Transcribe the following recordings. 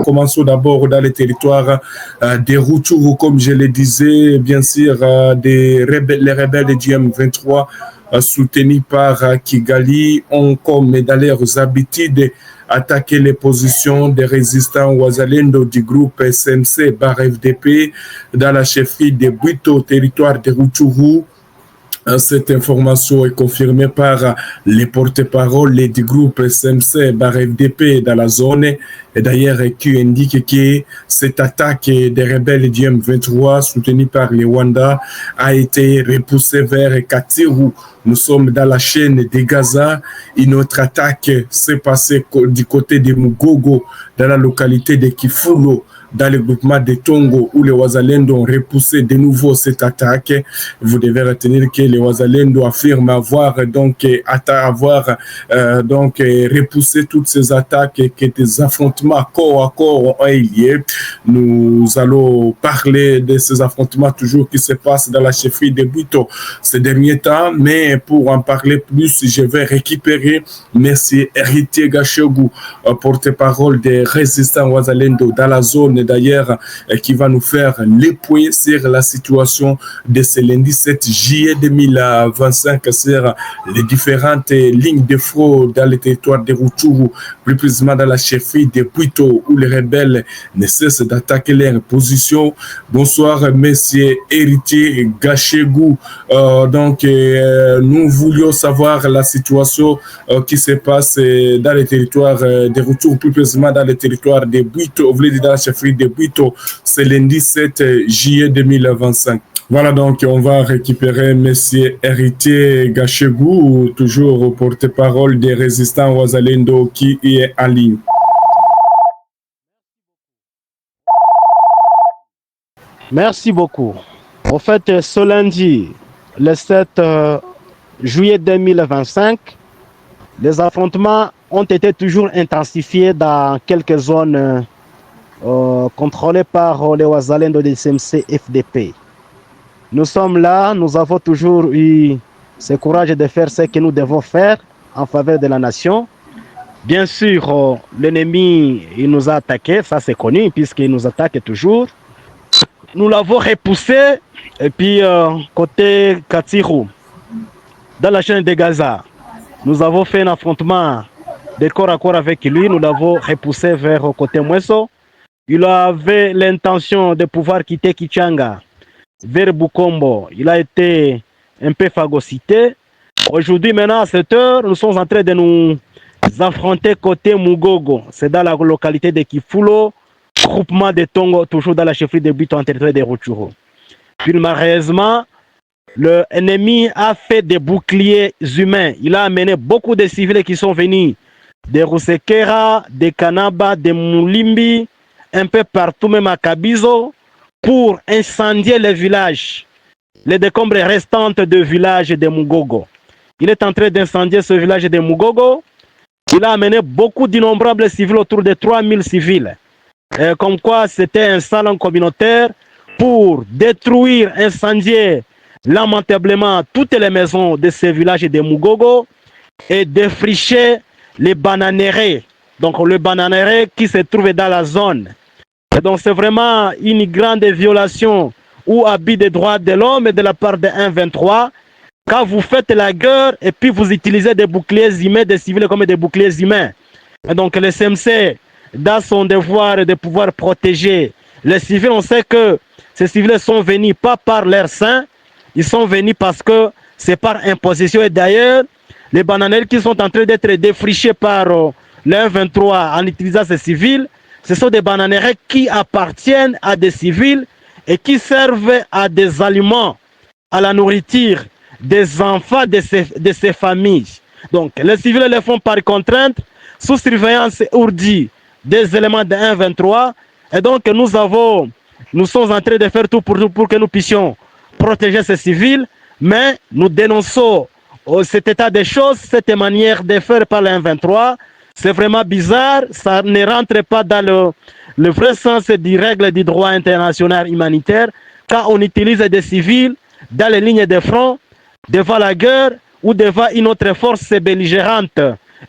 commençons d'abord dans les territoires des Rutshuru, comme je le disais, bien sûr, les rebelles du M23 soutenus par Kigali ont comme dans leurs habitudes attaqué les positions des résistants Wazalendo du groupe SNC FDP dans la chefferie de Bwito, territoire de Rutshuru. Cette information est confirmée par les porte-paroles du groupe SNC FDP dans la zone, et d'ailleurs qui indique que cette attaque des rebelles du M23 soutenue par les Rwandais a été repoussée vers Katiru. Nous sommes dans la chaîne de Gaza. Une autre attaque s'est passée du côté de Mugogo, dans la localité de Kifulo, dans le groupement de Tongo, où les Wazalendo ont repoussé de nouveau cette attaque. Vous devez retenir que les Wazalendo affirment avoir repoussé toutes ces attaques et que des affrontements corps à corps ont eu lieu. Nous allons parler de ces affrontements toujours qui se passent dans la chefferie de Bwito ces derniers temps, mais pour en parler plus, je vais récupérer M. Héritier Gachegou, porte-parole des résistants Wazalendo dans la zone, d'ailleurs, qui va nous faire les points sur la situation de ce lundi 7 juillet 2025 sur les différentes lignes de fraude dans le territoire de Rutshuru, plus précisément dans la chefferie de Bwito, où les rebelles ne cessent d'attaquer leurs positions. Bonsoir, Monsieur Héritier Gachegou. Nous voulions savoir la situation qui se passe dans le territoire de Rutshuru, plus précisément dans le territoire de Bwito, dans la chefferie de Bwito, c'est lundi 7 juillet 2025. Voilà, donc on va récupérer M. Héritier Gachegou, toujours au porte-parole des résistants Wazalendo, qui est en ligne. Merci beaucoup. En fait, ce lundi, le 7 juillet 2025, les affrontements ont été toujours intensifiés dans quelques zones contrôlées par les Wazalendo de SNC FDP. Nous sommes là, nous avons toujours eu ce courage de faire ce que nous devons faire en faveur de la nation. Bien sûr, l'ennemi il nous a attaqué, ça c'est connu, puisqu'il nous attaque toujours. Nous l'avons repoussé, et puis côté Katiru, dans la chaîne de Gaza, nous avons fait un affrontement de corps à corps avec lui, nous l'avons repoussé vers côté Mweso. Il avait l'intention de pouvoir quitter Kichanga vers Bukombo. Il a été un peu phagocyté. Aujourd'hui, maintenant, à cette heure, nous sommes en train de nous affronter côté Mugogo. C'est dans la localité de Kifulo, groupement de Tongo, toujours dans la chefferie de Bwito en territoire de Rutshuru. Puis malheureusement, l'ennemi a fait des boucliers humains. Il a amené beaucoup de civils qui sont venus de Rusekera, de Kanaba, de Mulimbi, un peu partout, même à Kabizo, pour incendier les villages, les décombres restantes de village de Mugogo. Il est en train d'incendier ce village de Mugogo. Il a amené beaucoup d'innombrables civils, autour de 3000 civils. Comme quoi c'était un salon communautaire pour détruire, incendier lamentablement toutes les maisons de ce village de Mugogo et défricher les bananeraies. Donc le bananerai qui se trouve dans la zone. Et donc c'est vraiment une grande violation ou abus des droits de l'homme de la part de 1-23. Quand vous faites la guerre et puis vous utilisez des boucliers humains, des civils comme des boucliers humains. Et donc le CMC, dans son devoir de pouvoir protéger les civils, on sait que ces civils sont venus pas par leur sein, ils sont venus parce que c'est par imposition. Et d'ailleurs, les bananiers qui sont en train d'être défrichés par le 1-23 en utilisant ces civils, ce sont des bananeraies qui appartiennent à des civils et qui servent à des aliments, à la nourriture des enfants de ces familles. Donc, les civils les font par contrainte, sous surveillance ourdie des éléments de 1-23. Et donc, nous sommes en train de faire tout pour que nous puissions protéger ces civils, mais nous dénonçons cet état des choses, cette manière de faire par le 1-23. C'est vraiment bizarre, ça ne rentre pas dans le vrai sens des règles du droit international humanitaire, quand on utilise des civils dans les lignes de front, devant la guerre ou devant une autre force belligérante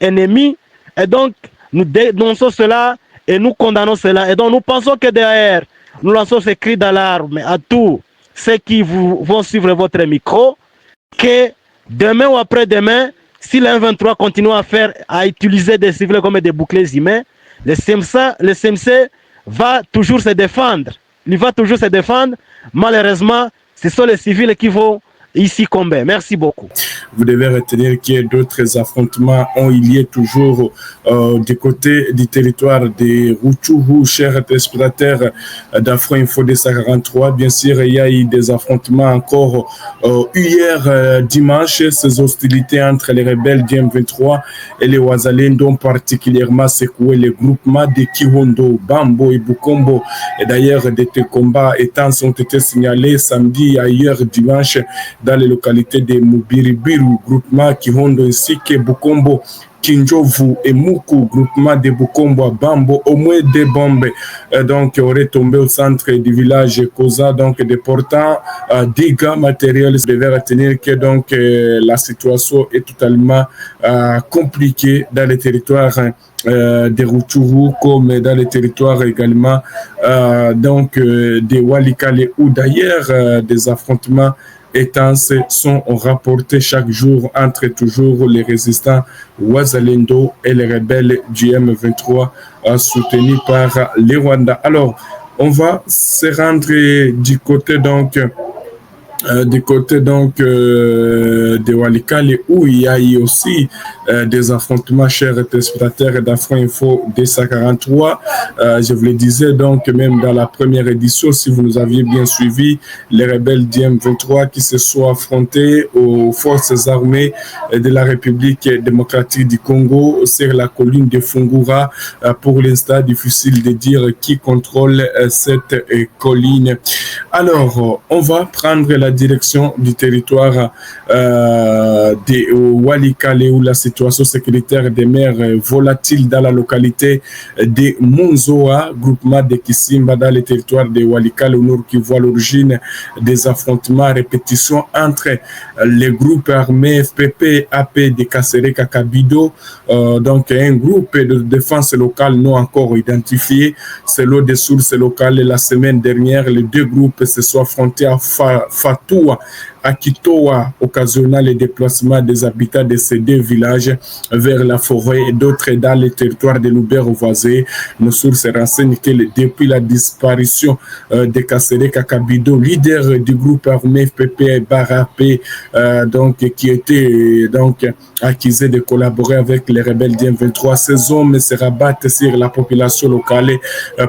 ennemie. Et donc, nous dénonçons cela Et nous condamnons cela. Et donc nous pensons que derrière, nous lançons ces cris d'alarme à tous ceux qui vont suivre votre micro, que demain ou après-demain, si le M23 continue à utiliser des civils comme des boucliers humains, le CMC va toujours se défendre. Il va toujours se défendre. Malheureusement, ce sont les civils qui vont ici combat. Merci beaucoup. Vous devez retenir qu'il y a d'autres affrontements ont eu lieu toujours du côté du territoire de Rutshuru, chers téléspectateurs d'Afro Info 243. Bien sûr, il y a eu des affrontements encore hier dimanche, ces hostilités entre les rebelles du M23 et les Wazalendo ont particulièrement secoué les groupements de Kihondo, Bambo et Bukombo. Et d'ailleurs, des combats intenses ont été signalés samedi et hier dimanche dans les localités de Mubiribiru, groupement Kihondo ainsi que Bukombo, Kinjovu et Muku, groupement de Bukombo à Bambo. Au moins des bombes donc auraient tombé au centre du village Koza, donc déportant dégâts matériels. Je devais retenir que donc la situation est totalement compliquée dans les territoires de Rutshuru comme dans les territoires également donc de Walikale, où d'ailleurs des affrontements intenses sont rapportés chaque jour entre toujours les résistants Wazalendo et les rebelles du M23 soutenus par les Rwandais. Alors, on va se rendre du côté donc de Walikale, où il y a eu aussi des affrontements, chers téléspectateurs d'Afro Info 243. Je vous le disais donc, même dans la première édition, si vous nous aviez bien suivi, les rebelles du M23 qui se sont affrontés aux forces armées de la République démocratique du Congo sur la colline de Fungura. Pour l'instant, difficile de dire qui contrôle cette colline. Alors, on va prendre la direction du territoire de Walikale, où la situation sécuritaire demeure volatile dans la localité de Munzoa, groupement de Kisimba, dans le territoire de Walikale, au nord, qui voit l'origine des affrontements à répétition entre les groupes armés FPP AP de Kasereka Kabido, donc un groupe de défense locale non encore identifié. Selon des sources locales, la semaine dernière, les deux groupes se sont affrontés à Fatoua, à Kitoa, occasionnant les déplacements des habitants de ces deux villages vers la forêt et d'autres dans les territoires de Lubero voisins. Nos sources renseignent que depuis la disparition de Kasereka Kabido, leader du groupe armé FPP Barapé, donc qui était donc accusé de collaborer avec les rebelles du M23, ces hommes se rabattent sur la population locale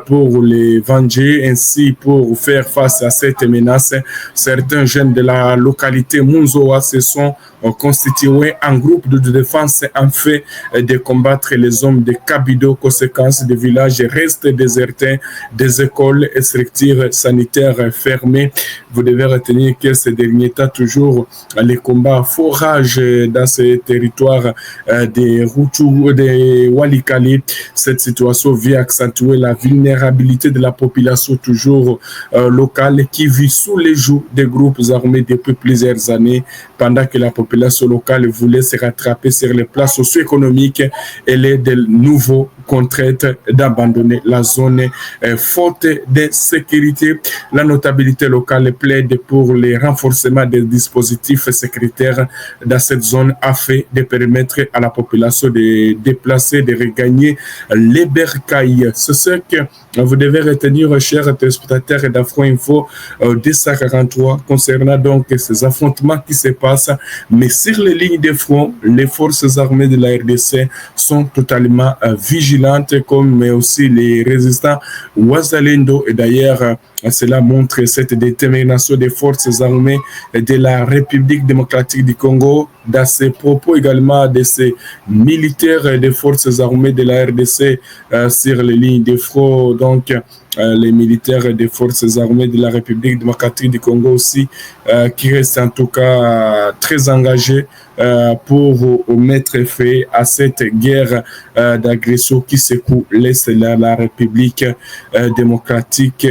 pour les venger, ainsi pour faire face à cette menace. Certains jeunes de la localité Munzoa se sont constitués en groupe de défense en fait de combattre les hommes de Kabido. Conséquence, des villages restent désertés, des écoles et structures sanitaires fermées. Vous devez retenir que ces derniers temps, toujours les combats forage dans ces territoires de Rutshuru, de Walikale. Cette situation vient accentuer la vulnérabilité de la population toujours locale qui vit sous les joues des groupes armés depuis plusieurs années, pendant que la population locale voulait se rattraper sur les plans socio-économiques. Elle est de nouveau contrainte d'abandonner la zone faute de sécurité. La notabilité locale plaide pour le renforcement des dispositifs sécuritaires dans cette zone afin de permettre à la population de déplacer, de regagner les bercailles. C'est ce que vous devez retenir, chers téléspectateurs d'Afro Info 243, concernant donc ces affrontements qui se passent. Mais sur les lignes de front, les forces armées de la RDC sont totalement vigilantes, comme mais aussi les résistants Wazalendo. Et d'ailleurs, cela montre cette détermination des forces armées de la République démocratique du Congo. Dans ses propos également de ces militaires des forces armées de la RDC sur les lignes de front, donc les militaires des forces armées de la République démocratique du Congo aussi, qui restent en tout cas très engagés pour mettre fin à cette guerre d'agression qui secoue la République démocratique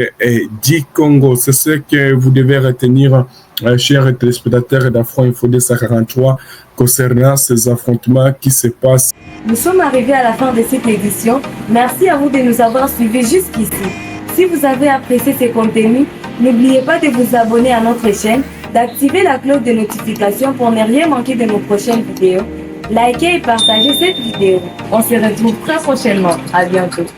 du Congo. C'est ce que vous devez retenir, chers téléspectateurs d'Afro Info 243, concernant ces affrontements qui se passent. Nous sommes arrivés à la fin de cette édition. Merci à vous de nous avoir suivis jusqu'ici. Si vous avez apprécié ces contenus, n'oubliez pas de vous abonner à notre chaîne, d'activer la cloche de notification pour ne rien manquer de nos prochaines vidéos. Likez et partagez cette vidéo. On se retrouve très prochainement. À bientôt.